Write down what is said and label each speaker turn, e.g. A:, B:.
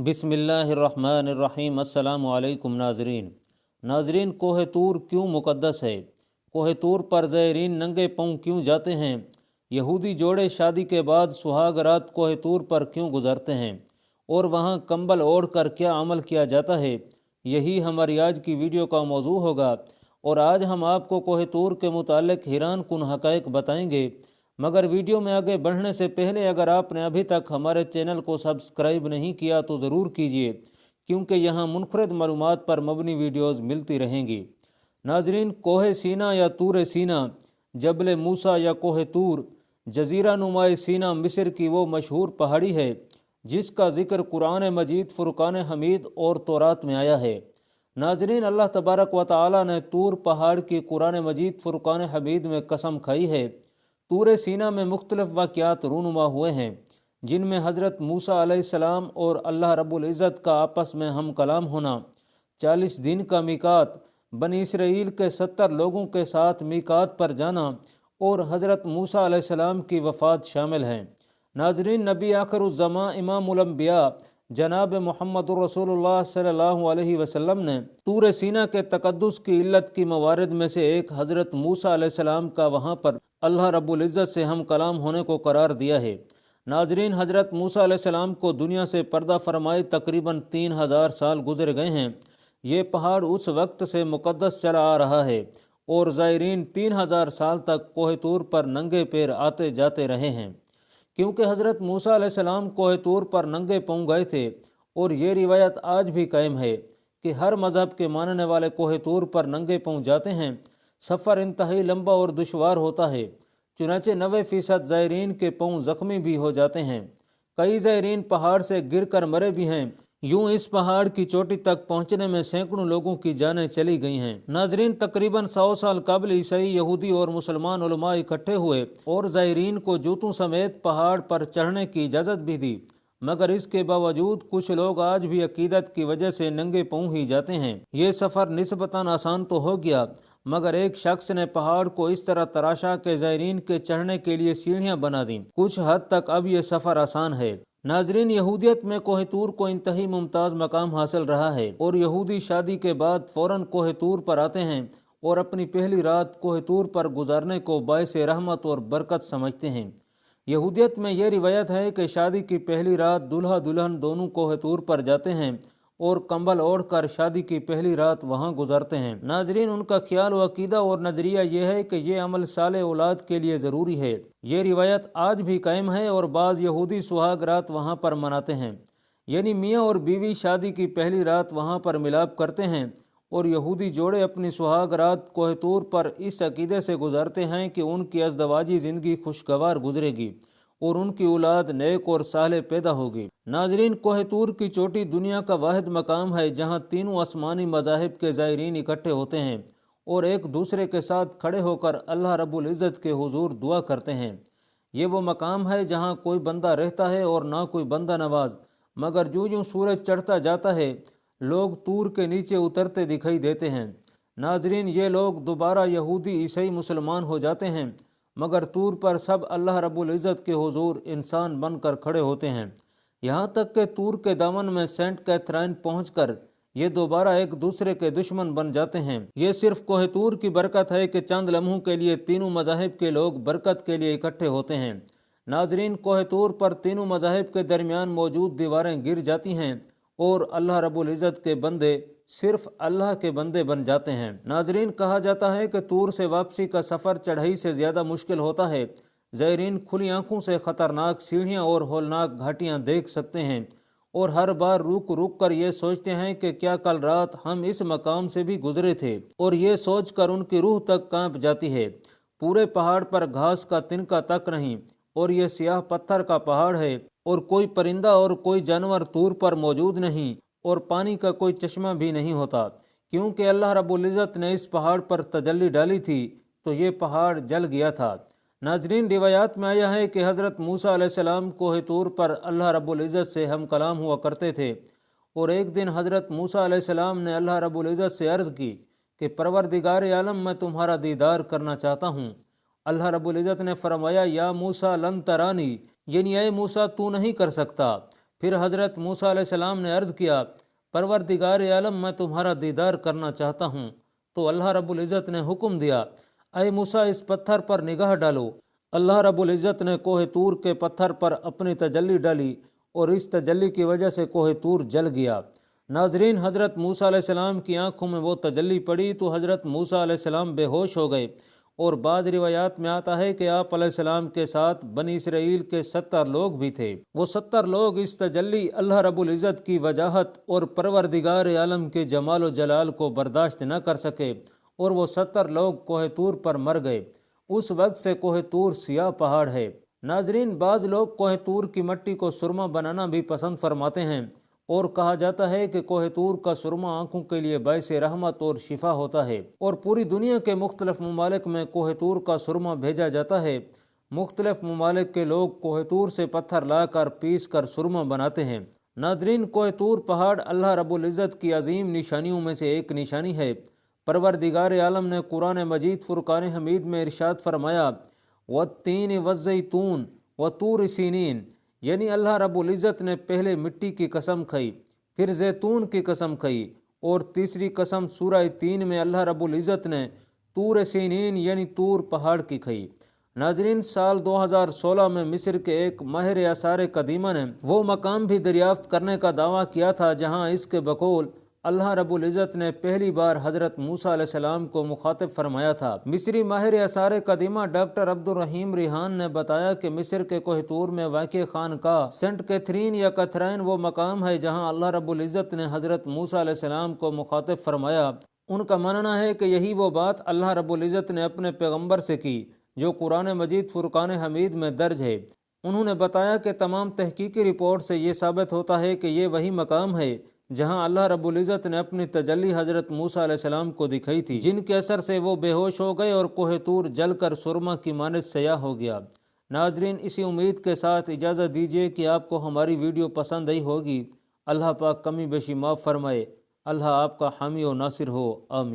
A: बिस्मिल्लाहिर्रहमानिर्रहीम। अस्सलामु अलैकुम नाजरीन, कोह तूर क्यों मुक़द्दस है? कोह तूर पर ज़ायरीन नंगे पाँव क्यों जाते हैं? यहूदी जोड़े शादी के बाद सुहाग रात कोह तूर पर क्यों गुजरते हैं? और वहाँ कंबल ओढ़ कर क्या अमल किया जाता है? यही हमारी आज की वीडियो का मौजू होगा। और आज हम आपको कोह तूर के मुतालिक हैरान कुन हक़ाइक़ बताएंगे। मगर वीडियो में आगे बढ़ने से पहले अगर आपने अभी तक हमारे चैनल को सब्सक्राइब नहीं किया तो ज़रूर कीजिए, क्योंकि यहाँ मुनफरद मालूमात पर मबनी वीडियोस मिलती रहेंगी। नाजरीन, कोह सीना या तूर सीना, जबल मूसा या कोह तूर, जजीरा नुमाए सीना मिस्र की वो मशहूर पहाड़ी है जिसका ज़िक्र कुरान मजीद, फुरकान हमीद और तौरात में आया है। नाजरीन, अल्लाह तबारक व तआला ने तूर पहाड़ की कुरान मजीद, फुरकान हमीद में कसम खाई है। तूर सीना में मुख्तलिफ वाक़यात रूनुमा हुए हैं, जिनमें हज़रत मूसा अलैहिस्सलाम और अल्लाह रब्बुल इज़्ज़त का आपस में हम कलाम होना, 40 दिन का मीकात, बनी इसराइल के 70 लोगों के साथ मीकात पर जाना और हज़रत मूसा अलैहिस्सलाम की वफ़ात शामिल हैं। नाज़रीन, नबी आखिरुज़्ज़मा इमामुल अंबिया जनाब मुहम्मदुर रसूलुल्लाह सल्लल्लाहु अलैहि वसल्लम ने तूर सीना के तकद्दुस की इल्लत की मवारिद में से एक हज़रत मूसा अलैहिस्सलाम का वहाँ पर अल्लाह रब्बुल इज़्ज़त से हम कलाम होने को करार दिया है। नाजरीन, हज़रत मूसा अलैहिस्सलाम को दुनिया से पर्दा फरमाए तकरीबन 3000 साल गुजर गए हैं। ये पहाड़ उस वक्त से मुक़द्दस चला आ रहा है और ज़ायरीन 3000 साल तक कोह तूर पर नंगे पैर आते जाते रहे हैं, क्योंकि हज़रत मूसा अलैहिस्सलाम कोह तूर पर नंगे पाँव गए थे। और ये रिवायत आज भी कायम है कि हर मज़हब के मानने वाले कोह तूर पर नंगे पाँव जाते हैं। सफ़र इंतहाई लंबा और दुशवार होता है, चुनाचे 90% ज़ायरीन के पाँव ज़ख्मी भी हो जाते हैं। कई ज़ायरीन पहाड़ से गिर कर मरे भी हैं। यूं इस पहाड़ की चोटी तक पहुंचने में सैकड़ों लोगों की जानें चली गई हैं। नाजरीन, तकरीबन 100 साल कबल ईसाई, यहूदी और मुसलमान उलमा इकट्ठे हुए और ज़ायरीन को जूतों समेत पहाड़ पर चढ़ने की इजाज़त भी दी। मगर इसके बावजूद कुछ लोग आज भी अकीदत की वजह से नंगे पाँव ही जाते हैं। ये सफ़र निस्बतन आसान तो हो गया, मगर एक शख्स ने पहाड़ को इस तरह तराशा के ज़ायरीन के चढ़ने के लिए सीढ़ियाँ बना दी। कुछ हद तक अब ये सफ़र आसान है। नाजरीन, यहूदियत में कोह तूर को इंतहाई मुमताज़ मकाम हासिल रहा है और यहूदी शादी के बाद फ़ौरन कोह तूर पर आते हैं और अपनी पहली रात कोह तूर पर गुजारने को बाइस रहमत और बरकत समझते हैं। यहूदियत में यह रिवायत है कि शादी की पहली रात दूल्हा दुल्हन दोनों कोह तूर पर जाते हैं और कंबल ओढ़कर शादी की पहली रात वहाँ गुजारते हैं। नाजरीन, उनका ख्याल व अकीदा और नज़रिया यह है कि यह अमल साले औलाद के लिए ज़रूरी है। ये रिवायत आज भी कायम है और बाज़ यहूदी सुहाग रात वहाँ पर मनाते हैं, यानी मियाँ और बीवी शादी की पहली रात वहाँ पर मिलाप करते हैं। और यहूदी जोड़े अपनी सुहाग रात कोह तूर पर इस अकीदे से गुजारते हैं कि उनकी अज़दवाजी ज़िंदगी खुशगवार गुजरेगी और उनकी औलाद नेक और सालेह पैदा होगी। नाजरीन, कोह तूर की चोटी दुनिया का वाहिद मकाम है जहाँ तीनों आसमानी मज़ाहिब के ज़ायरीन इकट्ठे होते हैं और एक दूसरे के साथ खड़े होकर अल्लाह रब्बुल इज़्ज़त के हुजूर दुआ करते हैं। ये वो मकाम है जहाँ कोई बंदा रहता है और ना कोई बंदा नवाज। मगर जो यूँ सूरज चढ़ता जाता है, लोग तूर के नीचे उतरते दिखाई देते हैं। नाजरीन, ये लोग दोबारा यहूदी, ईसाई, मुसलमान हो जाते हैं, मगर तूर पर सब अल्लाह रब्बुल इज़्ज़त के हुजूर इंसान बनकर खड़े होते हैं। यहाँ तक कि तूर के दामन में सेंट कैथराइन पहुंचकर ये दोबारा एक दूसरे के दुश्मन बन जाते हैं। ये सिर्फ कोह तूर की बरकत है कि चंद लम्हों के लिए तीनों मज़ाहिब के लोग बरकत के लिए इकट्ठे होते हैं। नाजरीन, कोह तूर पर तीनों मज़ाहिब के दरमियान मौजूद दीवारें गिर जाती हैं और अल्लाह रब्बुल इज़्ज़त के बंदे सिर्फ अल्लाह के बंदे बन जाते हैं। नाजरीन, कहा जाता है कि तूर से वापसी का सफ़र चढ़ाई से ज़्यादा मुश्किल होता है। ज़ायरीन खुली आंखों से ख़तरनाक सीढ़ियाँ और होलनाक घाटियाँ देख सकते हैं और हर बार रुक रुक कर ये सोचते हैं कि क्या कल रात हम इस मकाम से भी गुजरे थे, और ये सोच कर उनकी रूह तक कांप जाती है। पूरे पहाड़ पर घास का तिनका तक नहीं और ये सियाह पत्थर का पहाड़ है और कोई परिंदा और कोई जानवर तूर पर मौजूद नहीं और पानी का कोई चश्मा भी नहीं होता, क्योंकि अल्लाह रब्बुल इज़्ज़त ने इस पहाड़ पर तजल्ली डाली थी तो ये पहाड़ जल गया था। नाजरीन, रिवायात में आया है कि हज़रत मूसा अलैहिस्सलाम कोह तूर पर अल्लाह रब्बुल इज़्ज़त से हम कलाम हुआ करते थे और एक दिन हज़रत मूसा अलैहिस्सलाम ने अल्लाह रब्बुल इज़्ज़त से अर्ज़ की कि परवरदिगार आलम, मैं तुम्हारा दीदार करना चाहता हूँ। अल्लाह रब्बुल इज़्ज़त ने फरमाया, या मूसा लन तरानी, यानी ऐ मूसा तू नहीं कर सकता, پھر حضرت موسیٰ علیہ السلام نے عرض کیا، پروردگار عالم میں تمہارا دیدار کرنا چاہتا ہوں۔ تو اللہ رب العزت نے حکم دیا، اے موسیٰ اس پتھر پر نگاہ ڈالو۔ اللہ رب العزت نے کوہ طور کے پتھر پر اپنی تجلی ڈالی اور اس تجلی کی وجہ سے کوہ طور جل گیا۔ ناظرین، حضرت موسیٰ علیہ السلام کی آنکھوں میں وہ تجلی پڑی تو حضرت موسیٰ علیہ السلام بے ہوش ہو گئے، اور بعض روایات میں آتا ہے کہ آپ علیہ السلام کے ساتھ بنی اسرائیل کے 70 لوگ بھی تھے۔ وہ 70 لوگ اس تجلی، اللہ رب العزت کی وجاہت اور پروردگار عالم کے جمال و جلال کو برداشت نہ کر سکے، اور وہ 70 لوگ کوہ طور پر مر گئے۔ اس وقت سے کوہ طور سیاہ پہاڑ ہے۔ ناظرین، بعض لوگ کوہ طور کی مٹی کو سرما بنانا بھی پسند فرماتے ہیں، اور کہا جاتا ہے کہ کوہ طور کا سرما آنکھوں کے لیے باعث رحمت اور شفا ہوتا ہے، اور پوری دنیا کے مختلف ممالک میں کوہ طور کا سرما بھیجا جاتا ہے۔ مختلف ممالک کے لوگ کوہ طور سے پتھر لا کر پیس کر سرما بناتے ہیں۔ ناظرین، کوہ طور پہاڑ اللہ رب العزت کی عظیم نشانیوں میں سے ایک نشانی ہے۔ پروردگار عالم نے قرآن مجید فرقان حمید میں ارشاد فرمایا، وَالتِّینِ وَالزَّیْتُونِ وَطُورِ سِینِین، یعنی اللہ رب العزت نے پہلے مٹی کی قسم کھائی، پھر زیتون کی قسم کھائی، اور تیسری قسم سورہ تین میں اللہ رب العزت نے طور سینین یعنی طور پہاڑ کی کھائی۔ ناظرین، سال 2016 میں مصر کے ایک ماہر آثار قدیمہ نے وہ مقام بھی دریافت کرنے کا دعویٰ کیا تھا جہاں اس کے بقول اللہ رب العزت نے پہلی بار حضرت موسیٰ علیہ السلام کو مخاطب فرمایا تھا۔ مصری ماہر آثار قدیمہ ڈاکٹر عبدالرحیم ریحان نے بتایا کہ مصر کے کوہ طور میں واقع خانقاہ سینٹ کیتھرین یا کیتھرائن وہ مقام ہے جہاں اللہ رب العزت نے حضرت موسیٰ علیہ السلام کو مخاطب فرمایا۔ ان کا ماننا ہے کہ یہی وہ بات اللہ رب العزت نے اپنے پیغمبر سے کی جو قرآن مجید فرقان حمید میں درج ہے۔ انہوں نے بتایا کہ تمام تحقیقی رپورٹ سے یہ ثابت ہوتا ہے کہ یہ وہی مقام ہے جہاں اللہ رب العزت نے اپنی تجلی حضرت موسیٰ علیہ السلام کو دکھائی تھی، جن کے اثر سے وہ بے ہوش ہو گئے اور کوہ طور جل کر سرما کی مانند سیاہ ہو گیا۔ ناظرین، اسی امید کے ساتھ اجازت دیجیے کہ آپ کو ہماری ویڈیو پسند آئی ہوگی۔ اللہ پاک کمی بیشی معاف فرمائے۔ اللہ آپ کا حامی و ناصر ہو، آمین۔